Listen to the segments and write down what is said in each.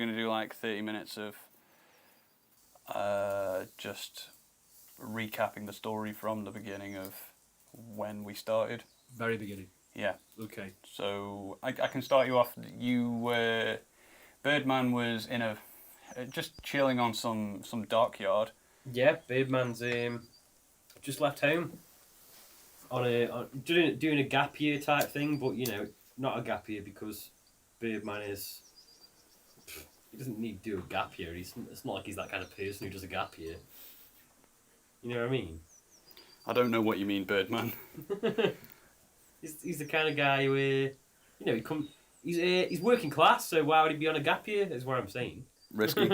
going to do like 30 minutes of just recapping the story from the beginning of when we started. Very beginning. Yeah. Okay. So I can start you off. Birdman was in just chilling on some dockyard. Yeah, Birdman's just left home doing a gap year type thing, but not a gap year because Birdman is. He doesn't need to do a gap year. It's not like he's that kind of person who does a gap year. You know what I mean? I don't know what you mean, Birdman. He's the kind of guy who, he's working class, so why would he be on a gap year? Is what I'm saying. Risky.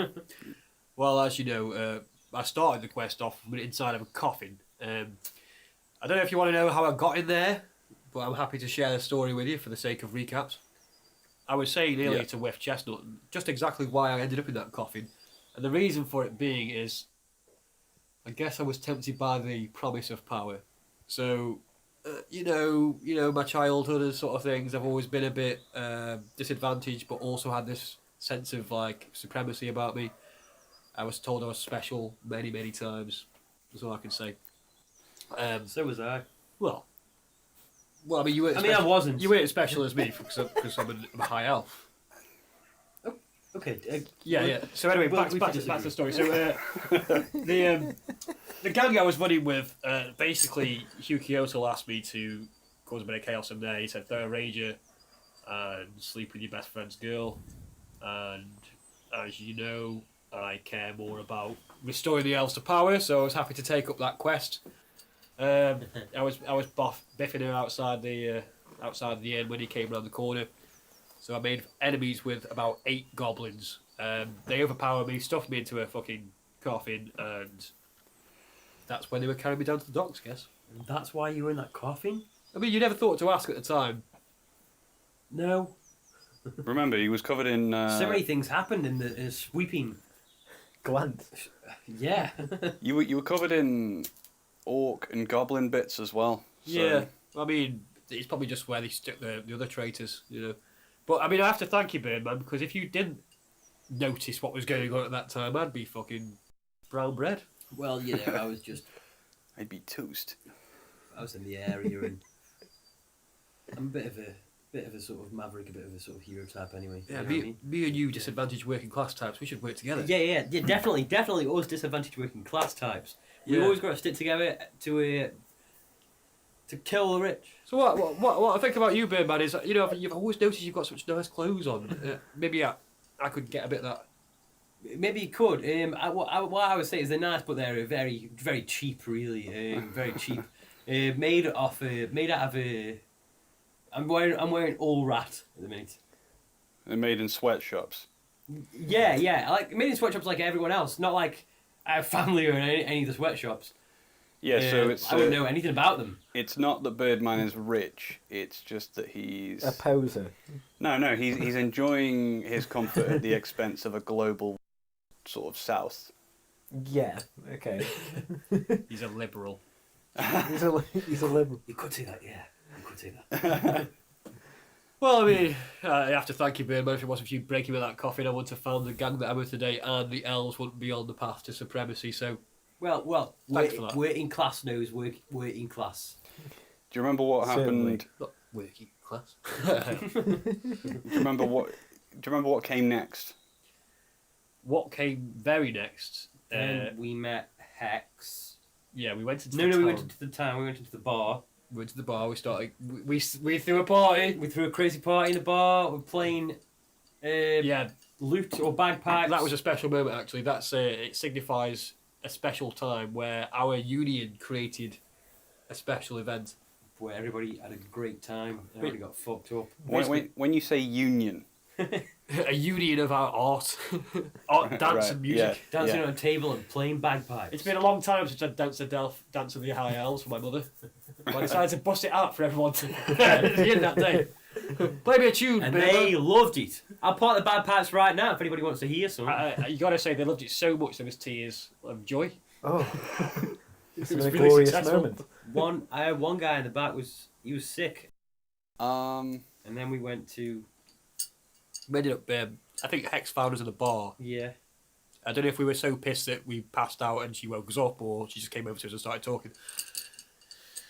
Well, as you know, I started the quest off inside of a coffin. I don't know if you want to know how I got in there, but I'm happy to share the story with you for the sake of recaps. I was saying earlier to Whiff Chestnut just exactly why I ended up in that coffin, and the reason for it being is, I guess I was tempted by the promise of power. So, my childhood and sort of things, I've always been a bit disadvantaged, but also had this sense of like supremacy about me. I was told I was special many, many times. That's all I can say. So was I. Well, I mean, you weren't. I wasn't. You weren't as special as me because I'm a high elf. Oh, okay. Yeah. So anyway, back to the story. So the gang I was running with, basically, Hugh Kyoto asked me to cause a bit of chaos in there. He said, throw a rager and sleep with your best friend's girl. And as you know, I care more about restoring the elves to power, so I was happy to take up that quest. I was biffing her outside the inn when he came around the corner. So I made enemies with about 8 goblins. They overpowered me, stuffed me into a fucking coffin, and that's when they were carrying me down to the docks, I guess. And that's why you were in that coffin? I mean, you never thought to ask at the time. No. Remember, he was covered in... So many things happened in the sweeping glance. Yeah. You were covered in orc and goblin bits as well. So. Yeah, I mean, it's probably just where they stuck the other traitors, But I mean, I have to thank you, Birdman, because if you didn't notice what was going on at that time, I'd be fucking brown bread. Well, I was just... I'd be toast. I was in the area, and I'm a bit of a sort of maverick, a bit of a sort of hero type anyway. Yeah, you know what I mean? me and you disadvantaged working class types, we should work together. Yeah, definitely us disadvantaged working class types. We've always got to stick together to kill the rich. So what I think about you, Birdman, is you've always noticed you've got such nice clothes on. Maybe I could get a bit of that. Maybe you could. What I would say is they're nice, but they're very, very cheap, really. Very cheap. Made out of I'm wearing all rat at the minute. They're made in sweatshops. Yeah. Like made in sweatshops like everyone else, not like I have family or any of the sweatshops. Yeah, so it's... I wouldn't know anything about them. It's not that Birdman is rich, it's just that he's... A poser. No, he's enjoying his comfort at the expense of a global sort of south. Yeah, okay. He's a liberal. He's a liberal. You could say that, yeah. You could say that. Well, I mean, I have to thank you, Birdman. If it wasn't for you breaking me that coffin, I wouldn't have found the gang that I'm with today, and the elves wouldn't be on the path to supremacy, so... Well, thanks for that. Working class knows working class. Do you remember what happened? Not working class. Do you remember what came next? What came very next? Then we met Hex. Yeah, we went into the town. We went into the town. We went into the bar. We went to the bar. We started. We threw a party. We threw a crazy party in the bar. We're playing. Lute or bagpipes. That was a special moment, actually. That's it signifies a special time where our union created a special event where everybody had a great time. Everybody got fucked up. When you say union, a union of our art, dance and music, dancing on a table and playing bagpipes. It's been a long time since I danced the dance of the high elves for my mother. I decided to bust it out for everyone to at the end of that day. Play me a tune, and baby. They loved it. I'll play the bagpipes right now if anybody wants to hear some. You gotta say they loved it so much there was tears of joy. Oh, It a was really glorious successful. moment. I had one guy in the back was sick. and then we went to. We ended up I think Hex found us in a bar. Yeah. I don't know if we were so pissed that we passed out and she woke us up, or she just came over to us and started talking.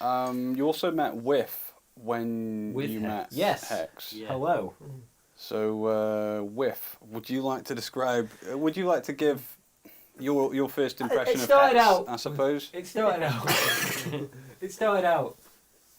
You also met Whiff when With you met Yes. Hex. Yeah. Hello. So, Whiff, would you like to describe? Would you like to give your first impression of started Hex? out- I suppose. It started out. It started out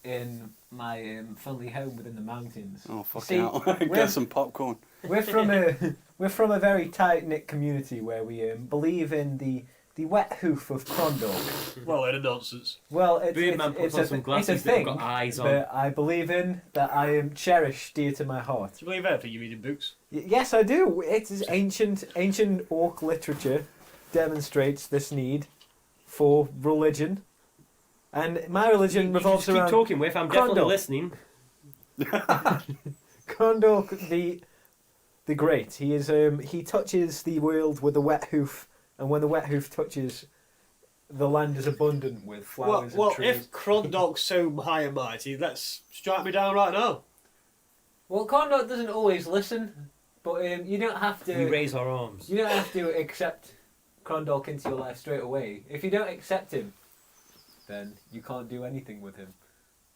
in my family home within the mountains. Oh See, fucking hell! we're- Get some popcorn. We're from a very tight knit community where we believe in the wet hoof of Crondor. Well, in a nonsense. Well, Beardman puts on some it's a glasses that have thing got eyes on. that I believe in, that I cherish dear to my heart. Do you believe everything you read in books? Yes, I do. It is ancient orc literature demonstrates this need for religion, and my religion You revolves just keep around talking with. I'm definitely Crondor. listening. Crondor the Great. He is he touches the world with a wet hoof, and when the wet hoof touches, the land is abundant with flowers Well, and trees. if Crondog's so high and mighty, let's strike me down right now. Well, Crondor doesn't always listen, but you don't have to. We raise our arms. You don't have to accept Crondor into your life straight away. If you don't accept him, then you can't do anything with him.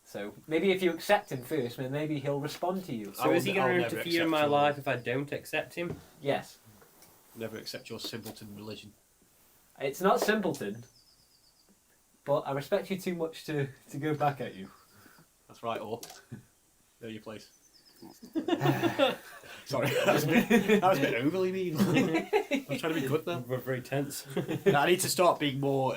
So maybe if you accept him first, then maybe he'll respond to you. So is he I'll going to never interfere in accept my your- life if I don't accept him? Yes. Never accept your simpleton religion. It's not simpleton, but I respect you too much to go back at you. That's right, or know your place. Sorry, that was a bit overly mean. I'm trying to be good now. We're very tense. No, I need to start being more.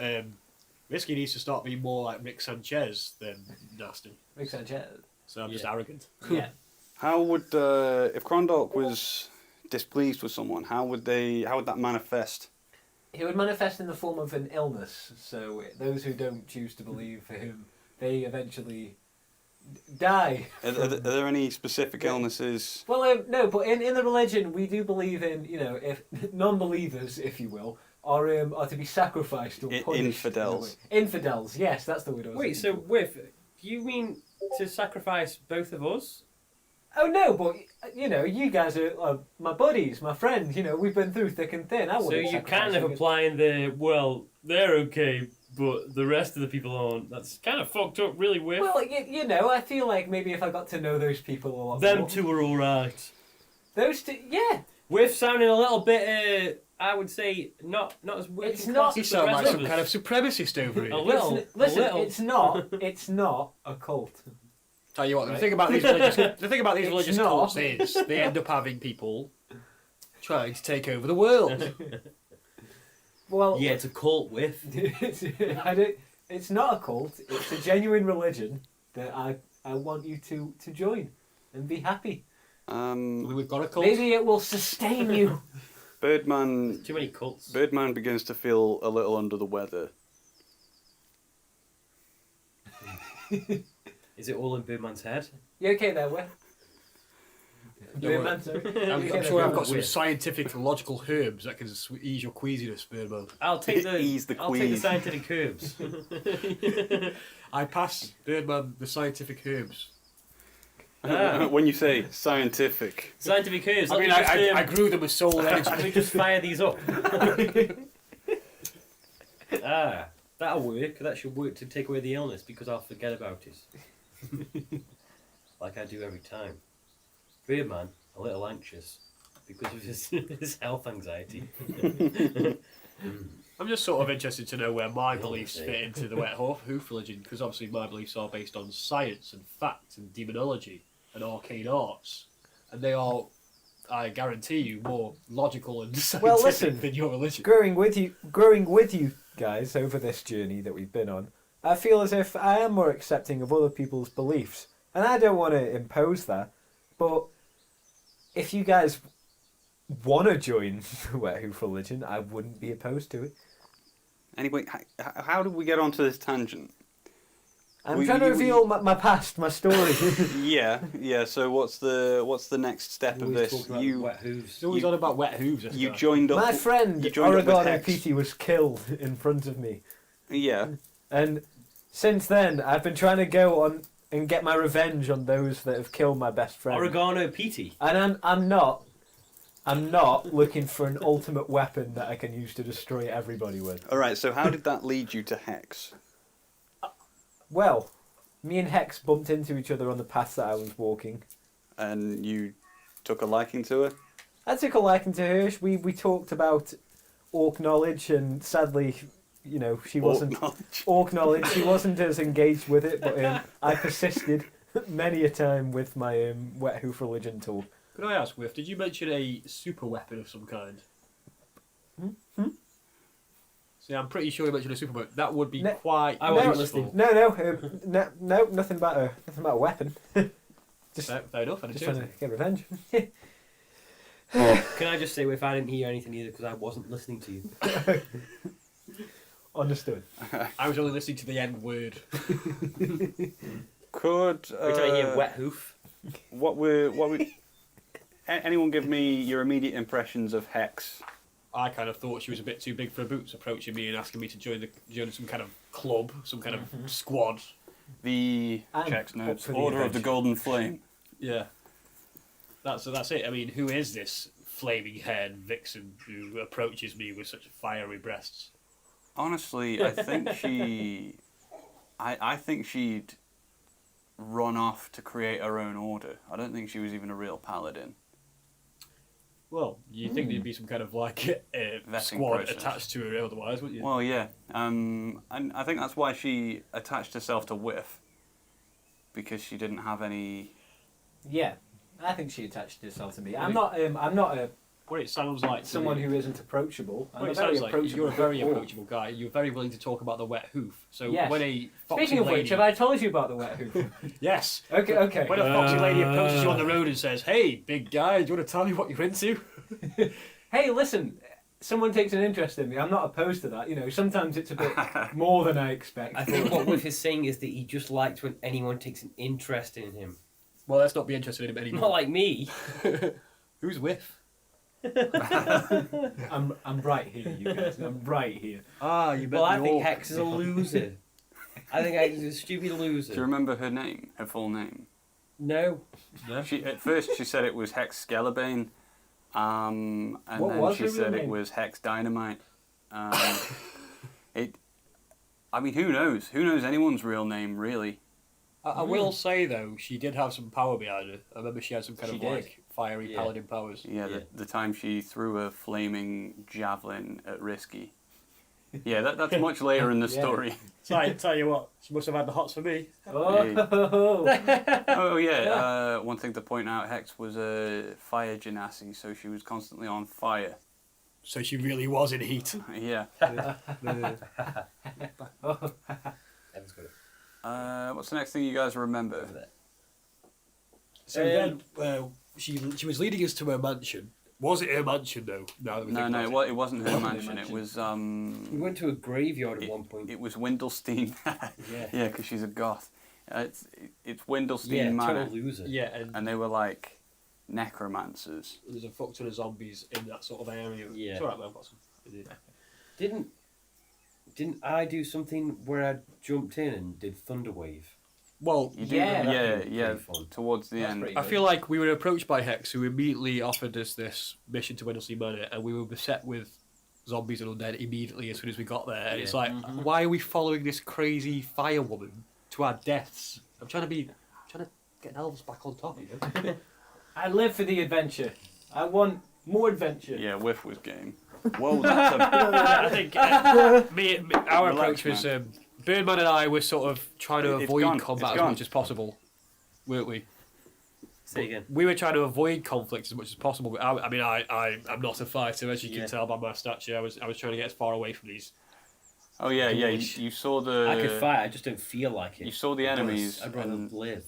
Risky needs to start being more like Rick Sanchez than nasty. Makes sense, yeah. So I'm just Yeah. arrogant. Yeah. How would if Crondor was displeased with someone? How would that manifest? He would manifest in the form of an illness. So those who don't choose to believe him, they eventually die. Are there any specific illnesses? Well, no, but in the religion, we do believe in, if non-believers, if you will, are to be sacrificed or punished. Infidels. Infidels, yes, that's the word I was Wait, looking so Whiff, do you mean to sacrifice both of us? for. Oh no, but you guys are my buddies, my friends. We've been through thick and thin. I So wouldn't you're sacrifice kind of you 'cause- applying they're okay, but the rest of the people aren't. That's kind of fucked up, really, Whiff. Well, I feel like maybe if I got to know those people a lot Them more. two are alright. Those two, yeah. Whiff sounding a little bit, I would say, not as working It's not- class You as the sound rest like of some us. kind of supremacist over here. A little. Listen, a little. it's not a cult. Tell you what, Right. the thing about these It's religious not. cults is they end up having people trying to take over the world. Well, Yeah, it's a cult, Whiff. it's not a cult. It's a genuine religion that I want you to join and be happy. We've got a cult. Maybe it will sustain you. Birdman Too many cults. Birdman begins to feel a little under the weather. Is it all in Birdman's head? You okay there, Will? Don't Man, sorry. I'm sure I've got some scientific logical herbs that can ease your queasiness, Birdman. I'll take the Ease the I'll take the queeze. scientific herbs. I pass Birdman the scientific herbs. Ah. When you say scientific, Scientific herbs. I Let mean, me just, I grew them with soul let me energy. just fire these up. That'll work. That should work to take away the illness because I'll forget about it. Like I do every time. Birdman, a little anxious because of his health anxiety. I'm just sort of interested to know where my Yeah, beliefs yeah. fit into the wet hoof religion, because obviously my beliefs are based on science and fact and demonology and arcane arts, and they are, I guarantee you, more logical and scientific listen. than your religion. growing with you guys over this journey that we've been on, I feel as if I am more accepting of other people's beliefs, and I don't want to impose that. But if you guys want to join the wet hoof religion, I wouldn't be opposed to it. anyway, how did we get onto this tangent? I'm trying to reveal my past, my story. Yeah. So what's the next step of Always this? talk about You wet hooves. It's always on about wet hooves. This you guy. joined up. My friend you joined up with Oregano Hex. Petey was killed in front of me, Yeah. and since then I've been trying to go on and get my revenge on those that have killed my best friend. Oregano Petey. And I'm not I'm not looking for an ultimate weapon that I can use to destroy everybody with. All right. So how did that lead you to Hex? Well, me and Hex bumped into each other on the path that I was walking. And you took a liking to her? I took a liking to her. We talked about orc knowledge, and sadly, you know, she wasn't orc knowledge. She wasn't as engaged with it, but I persisted many a time with my wet hoof religion tool. Could I ask, Whiff, did you mention a super weapon of some kind? See, I'm pretty sure you mentioned a super weapon. That would be quite. I wasn't useful. listening. No, nothing about a weapon. Just Fair enough. I just didn't trying to get revenge. Can I just say, if I didn't hear anything either, because I wasn't listening to you. Understood. I was only listening to the N word. Could Every time I hear wet hoof. what would anyone give me your immediate impressions of Hex? I kind of thought she was a bit too big for her boots, approaching me and asking me to join some kind of club, some kind of squad. The I'm checks up notes for the Order of the adventure. Golden Flame. Yeah. That's it. I mean, who is this flaming-haired vixen who approaches me with such fiery breasts? Honestly, I think I think she'd run off to create her own order. I don't think she was even a real paladin. Well, you'd think there'd be some kind of like Vetting squad process. attached to her otherwise, wouldn't you? Well, yeah, and I think that's why she attached herself to Whiff, because she didn't have any. Yeah, I think she attached herself to me. I'm not a What it sounds like to someone me- who isn't approachable. I'm What a it very sounds like, approachable. you're a very orc. approachable guy. You're very willing to talk about the wet hoof. So Yes. when a foxy Speaking of lady, which, have I told you about the wet hoof? yes, Okay. when a foxy lady approaches you on the road and says, "Hey, big guy, do you want to tell me what you're into?" Hey, listen. Someone takes an interest in me. I'm not opposed to that. You know, sometimes it's a bit more than I expect. I think what Whiff is saying is that he just likes when anyone takes an interest in him. Well, let's not be interested in him anymore. Not like me. Who's Whiff? I'm right here, you guys. I'm right here. Ah, you bet. Well, I think Hex is a loser. I think Hex is a stupid Do you loser. remember her name? Her full name? No. At first she said it was Hex Skelebane, and What then was she her real said it name? was Hex Dynamite. I mean, who knows? Who knows anyone's real name, really? I will say though, she did have some power behind her. I remember she had some kind She of did. like fiery Yeah. paladin powers. Yeah, Yeah. the time she threw a flaming javelin at Risky. Yeah, that's much later in the Yeah. story. Tell you what, she must have had the hots for me. Oh yeah, one thing to point out, Hex was a fire genasi, so she was constantly on fire. So she really was in heat. Yeah. Evan's got it. What's the next thing you guys remember? Over there. So then, she was leading us to her mansion. Was it her mansion though? Now that we think about It wasn't her Wasn't her mansion. It mansion. was We went to a graveyard at one point. It was Windelstein. Yeah. Yeah, because she's a goth. It's Windelstein Yeah, Manor, total loser. Yeah, and and they were like necromancers. there's a fuck ton of zombies in that sort of area. Yeah. It's alright, man. I've got some. Didn't I do something where I jumped in and did Thunderwave? Well, You do, Yeah, yeah, that'd be yeah. pretty fun. Towards the That's end, pretty I feel like we were approached by Hex, who immediately offered us this mission to Windelstein Manor, and we were beset with zombies and undead immediately as soon as we got there. And it's Yeah. like, why are we following this crazy fire woman to our deaths? I'm trying to get elves back on top, you know. I live for the adventure. I want more adventure. yeah, Whiff was game. Whoa, that's a I think our Relax, approach was Birdman and I were sort of trying to It's avoid gone, combat it's as gone. much as possible, weren't we? Say again. We were trying to avoid conflict as much as possible. But I'm not a fighter, as you Yeah. can tell by my stature. I was trying to get as far away from these. Oh yeah, yeah. Ghoulish. You saw the. I could fight, I just don't feel like it. You saw the enemies. I'd rather and, live.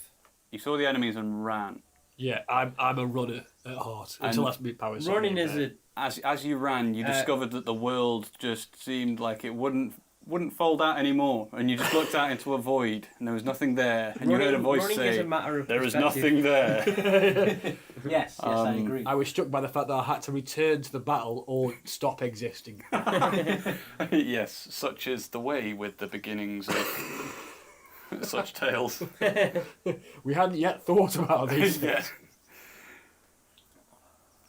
you saw the enemies and ran. Yeah, I'm a runner at heart until And I meet powers. Running is a As you ran, you discovered that the world just seemed like it wouldn't fold out anymore, and you just looked out into a void, and there was nothing there, and you heard a voice running say, is a matter of "There is perspective. nothing there." Yes, I agree. I was struck by the fact that I had to return to the battle or stop existing. Yes, such is the way with the beginnings of such tales. We hadn't yet thought about these. Yeah.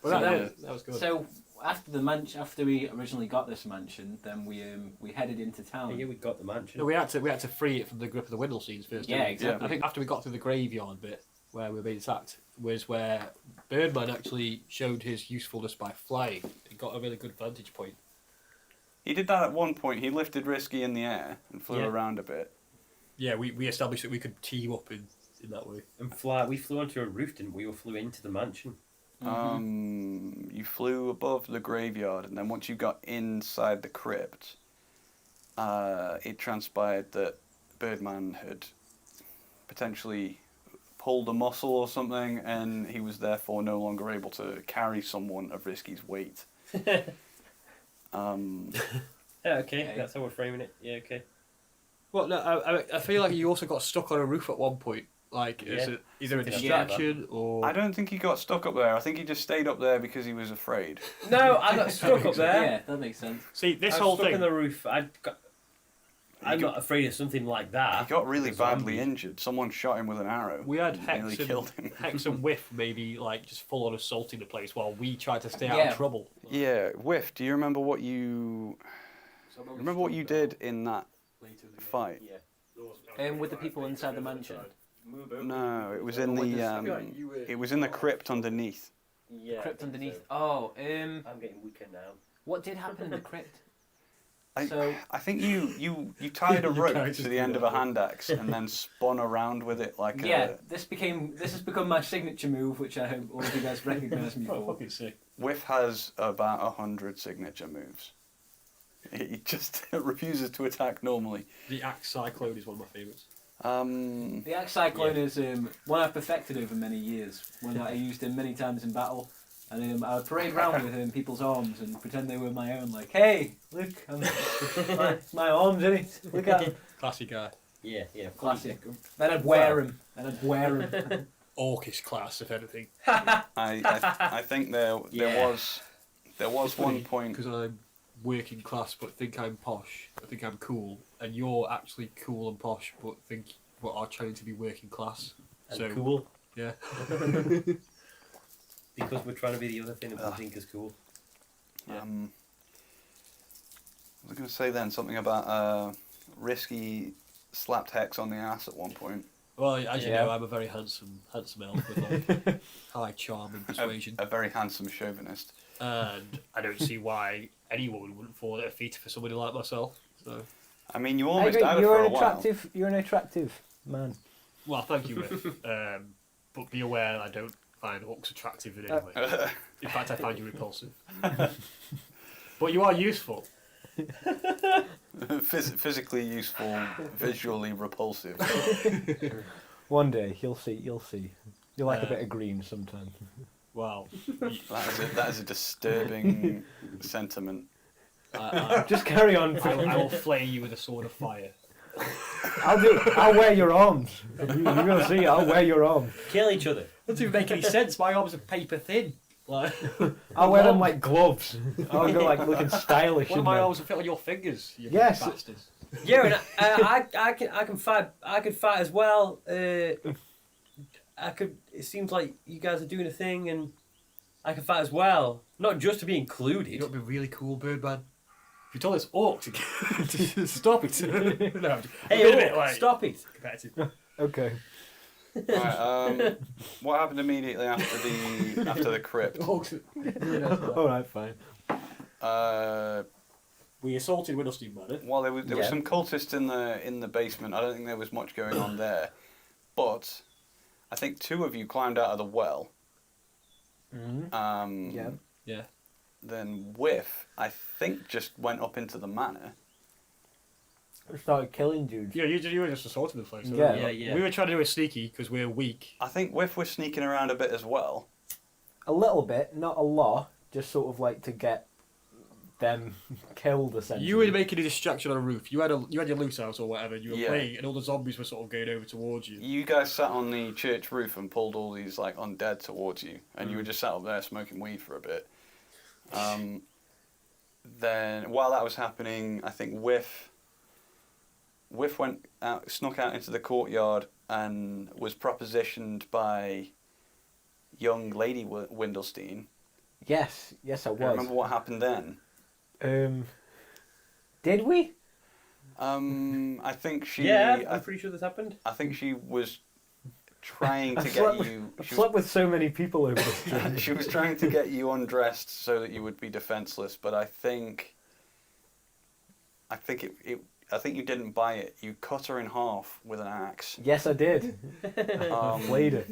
Well, So, that was good. So after the mansion, after we originally got this mansion, then we headed into town. Yeah, we got the mansion. No, we had to free it from the grip of the Windlesteins first. Yeah, didn't we? exactly. I think after we got through the graveyard bit where we were being attacked was where Birdman actually showed his usefulness by flying. He got a really good vantage point. he did that at one point. He lifted Risky in the air and flew Yeah. around a bit. Yeah, we established that we could team up in that way. And we flew onto a roof, didn't we? We flew into the mansion. You flew above the graveyard, and then once you got inside the crypt, it transpired that Birdman had potentially pulled a muscle or something, and he was therefore no longer able to carry someone of Risky's weight. Yeah, okay, that's how we're framing it. Yeah, okay. Well, no, I feel like you also got stuck on a roof at one point. Like, is Yeah. it either a Something like that. distraction or... I don't think he got stuck up there. I think he just stayed up there because he was afraid. No, I got stuck up there. Yeah, that makes sense. See, this I was whole stuck thing... on the roof. I'm not afraid of something like that. He got really A zombie. badly injured. Someone shot him with an arrow. We had and nearly killed him. Hex and Whiff maybe like just full on assaulting the place while we tried to stay out Yeah. of trouble. Yeah, Whiff, do you remember what you did in that fight? With the people inside the mansion. No, it was in the crypt underneath. Yeah. Crypt underneath. Oh, I'm getting weaker now. what did happen in the crypt? I So- think you tied a Your rope character's to the end of a doing hand axe and then spun around with it like Yeah, this has become my signature move, which I hope all of you guys recognise me Oh, for. fucking sick. Whiff has about 100 signature moves. He just refuses to attack normally. The Axe Cyclone is one of my favourites. The Axe Cyclone is one I've perfected over many years. One that I used him many times in battle. And I would parade around with him in people's arms and pretend they were my own. Like, hey, look, it's my arms, isn't it? Look at him. Classy guy. Yeah. Classic. Then I'd wear him. Orcish class, if anything. I think there Yeah. was one point. Because I'm working class but think I'm posh. I think I'm cool. And you're actually cool and posh but are trying to be working class. And So cool. Yeah. Because we're trying to be the other thing that we think is cool. Yeah. I was going to say then something about Risky slapped Hex on the ass at one point. Well, as you Yeah. know, I'm a very handsome elf with like high charm and persuasion. A very handsome chauvinist. And I don't see why any woman wouldn't fall at her feet for somebody like myself. So, I mean, you I almost agree, had it you're for a an while. attractive. You're an attractive man. well, thank you, Riff. But be aware I don't find orcs attractive in any way. In fact, I find you repulsive. But you are useful. Physically useful, visually repulsive. One day you'll see. You'll see. You like a bit of green sometimes. Wow. That is a disturbing sentiment. Just carry on. I will flay you with a sword of fire. I'll wear your arms. You're gonna see. I'll wear your arms. Kill each other. Doesn't even make any sense. My arms are paper thin. Like, I'll wear them like gloves. I'll go like looking stylish. one of in my them. arms will fit on your fingers. You Yes. bastards. Yeah, and I can fight. I could fight as well. I could. It seems like you guys are doing a thing, and I can fight as well. Not just to be included. You know what would be really cool, Birdman? If you told this orc to stop it. No, I'm just- Hey, a oh, bit like stop it! competitive. Okay. Right, what happened immediately after the crypt? Orcs are- All right, fine. We assaulted Whittlestein Manor. Well, there were Yeah. some cultists in the basement. I don't think there was much going on there, but I think two of you climbed out of the well. Mm-hmm. Yeah. Yeah. Then Whiff, I think, just went up into the manor. Started killing dudes. Yeah, you were just assaulting the place. Yeah. Yeah. We were trying to do a sneaky because we're weak. I think Whiff was sneaking around a bit as well. A little bit, not a lot. Just sort of like to get them killed essentially. You were making a distraction on a roof. You had your loose house or whatever. You were Yeah. playing, and all the zombies were sort of going over towards you. You guys sat on the church roof and pulled all these like undead towards you, and you were just sat up there smoking weed for a bit. Then while that was happening, I think Whiff went out, snuck out into the courtyard, and was propositioned by young Lady Windlestein Yes, I You was. remember what happened then? Did we? I think she. Yeah, I'm pretty sure this happened. I think she was trying to I've get slept, you. I've She slept with so many people over this journey. was, she was trying to get you undressed so that you would be defenseless. But I think I think you didn't buy it. You cut her in half with an axe. Yes, I did. Flayed her.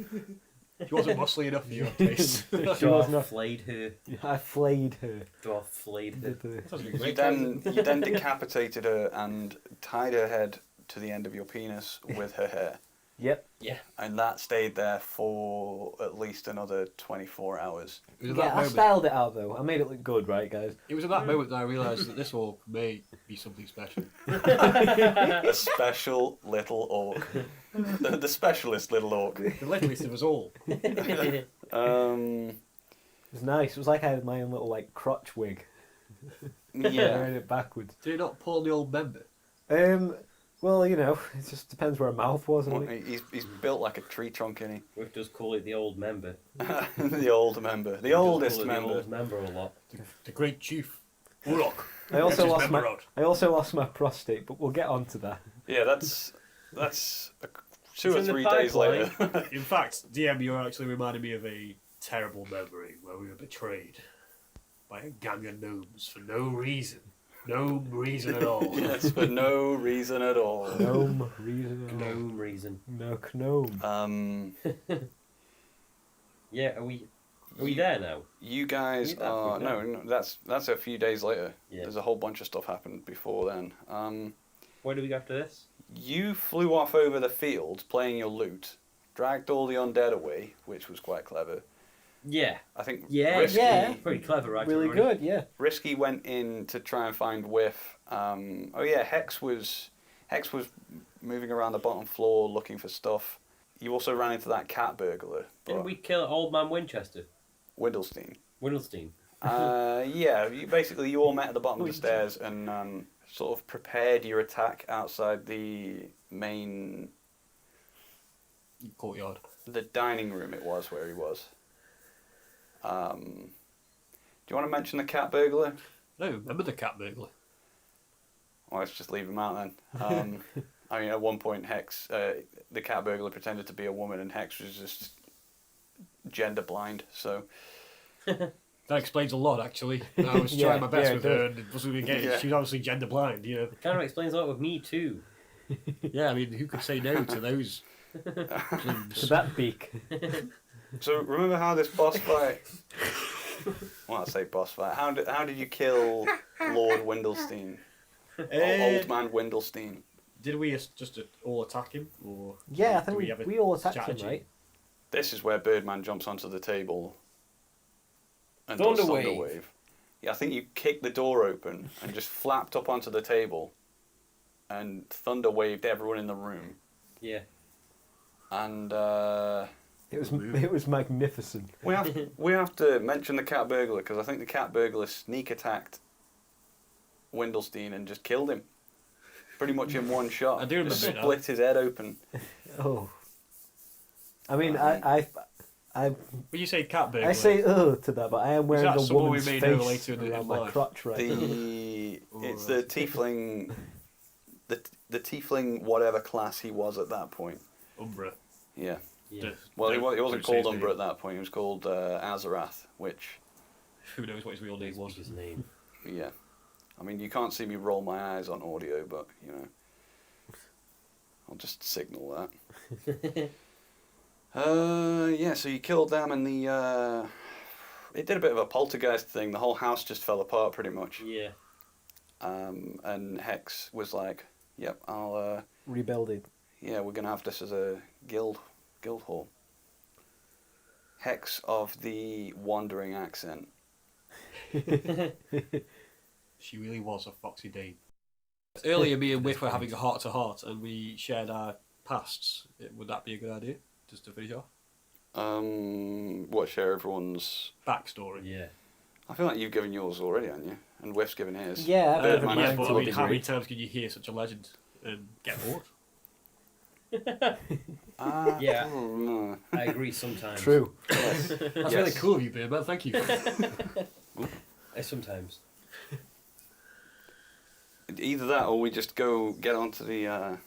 She wasn't muscly enough for your taste. She was Dwarf not. flayed her. I flayed her. Dwarf flayed her. Sounds like a You great then decapitated her and tied her head to the end of your penis with her hair. Yep. And that stayed there for at least another 24 hours. It was, at Yeah, that I moment, styled it out though. I made it look good, right, guys? it was at that moment that I realised that this orc may be something special. A special little orc. The specialist little orc. The littlest of us all. It was nice. It was like I had my own little like crotch wig. Yeah. Wearing it backwards. Did it not pull on the old member? Well, you know, it just depends where her mouth was. Well, And he's built like a tree trunk, isn't We just call it the old member. he? The old member. The We just oldest call it member. The old member a lot. The great chief. Urok. I also That's his lost member my out. I also lost my prostate, but we'll get on to that. Yeah, that's two It's or in the 3 days pipeline. later. In fact, DM, you're actually reminding me of a terrible memory where we were betrayed by a gang of gnomes for no reason. No reason at all. Yes, for no reason at all. Gnome reason. Gnome reason. No gnome. Yeah, are we there now? You guys Leave that are for no, that's a few days later. Yeah. There's a whole bunch of stuff happened before then. Where do we go after this? You flew off over the fields playing your lute, dragged all the undead away, which was quite clever. Yeah. I think Yeah, Risky, yeah. Pretty clever, right? Really good, yeah. Risky went in to try and find Whiff. Oh yeah, Hex was moving around the bottom floor looking for stuff. You also ran into that cat burglar. Didn't we kill old man Winchester? Windelstein. Windelstein. Yeah, you all met at the bottom of the stairs and sort of prepared your attack outside the main, Courtyard. the dining room. It was where he was. Do you want to mention the cat burglar? No, remember the cat burglar? Well, let's just leave him out then. I mean, at one point, Hex, the cat burglar pretended to be a woman, and Hex was just gender blind. So That explains a lot, actually. I was trying my best yeah, with it her, and it wasn't getting. Yeah. She was obviously gender blind, you know. Kind of explains a lot with me too. Yeah, I mean, who could say no to those To plumes? that beak. So remember how this boss fight? Well, I say boss fight. How did you kill Lord Windelstein? Old man Windelstein. Did we just all attack him, or Yeah, I do think have a we all attacked strategy? him, right? This is where Birdman jumps onto the table and Thunder does wave. Thunder Wave. Yeah, I think you kicked the door open and just flapped up onto the table and Thunder Waved everyone in the room. Yeah. And It was magnificent. we have to mention the cat burglar because I think the cat burglar sneak attacked Windelstein and just killed him. Pretty much in one shot. I do remember Just that. split his head open. Oh. I mean, I When you say cat burglar, say to that, but I am wearing that a someone we woman's may know face later in around the my life? crotch right now. It's the tiefling, the tiefling whatever class he was at that point. Umbra. Yeah. Yeah. Well, he wasn't don't say called his Umbra name. at that point. He was called Azarath, which, Who knows what his real name was? His name. yeah. I mean, you can't see me roll my eyes on audio, but, you know, I'll just signal that. Yeah, so you killed them and it did a bit of a poltergeist thing. The whole house just fell apart pretty much. Yeah. And Hex was like, yep, I'll, Rebuilded. yeah, we're going to have this as a guild hall. Hex of the wandering accent. She really was a foxy dame. Earlier, me and Whiff were having a heart-to-heart, and we shared our pasts. Would that be a good idea, just to finish off? What, share everyone's... Backstory. Yeah. I feel like you've given yours already, haven't you? And Whiff's given his. Yeah, I've Birdman given has Yeah, mine but to I a mean, how many degree. times can you hear such a legend and get bored? Yeah. No. I agree sometimes. True. Yes. That's Yes. really cool of you, Birdman. Thank you. Sometimes. Either that, or we just go get onto the.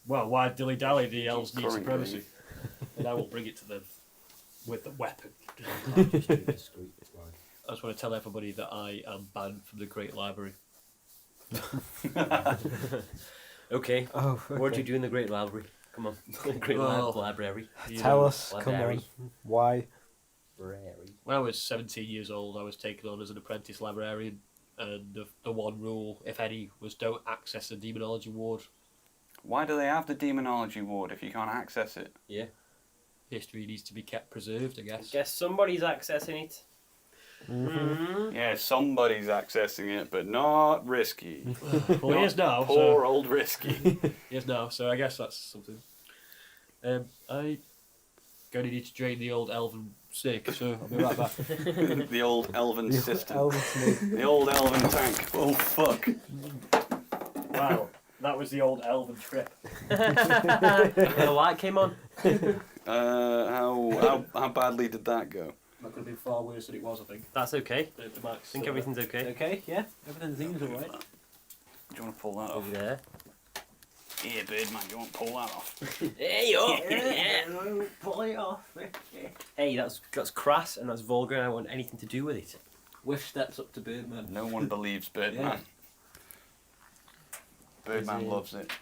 Well, why dilly dally? The elves need Current supremacy, and I will bring it to them with the weapon. Just do discreet. I just want to tell everybody that I am banned from the Great Library. Okay. Oh, What do okay. you do in the Great Library? Come on. Great Well, Library. You Tell know, us, come on. library. Why? Library. When I was 17 years old, I was taken on as an apprentice librarian, and the one rule, if any, was don't access the demonology ward. Why do they have the demonology ward if you can't access it? Yeah. History needs to be kept preserved, I I guess. guess somebody's accessing it. Mm-hmm. Yeah, somebody's accessing it, but not Risky. Well, he is now. Poor So, old Risky. he is now, so I guess that's something. I going to need to drain the old elven snake, so I'll be right back. The old elven The system. elven snake. The old elven tank. Oh, fuck. Wow, that was the old elven trip. The light came on. How badly did that go? That could have been far worse than it was, I think. That's okay. The max, I think everything's okay. Okay, yeah, everything seems alright. Do you want to pull that off? Over there. Yeah, Birdman, you want to pull that off? Hey, Pull it off. Hey, that's crass and that's vulgar and I don't want anything to do with it. Whiff steps up to Birdman. No one believes Birdman. Yeah. Birdman Is it- loves it.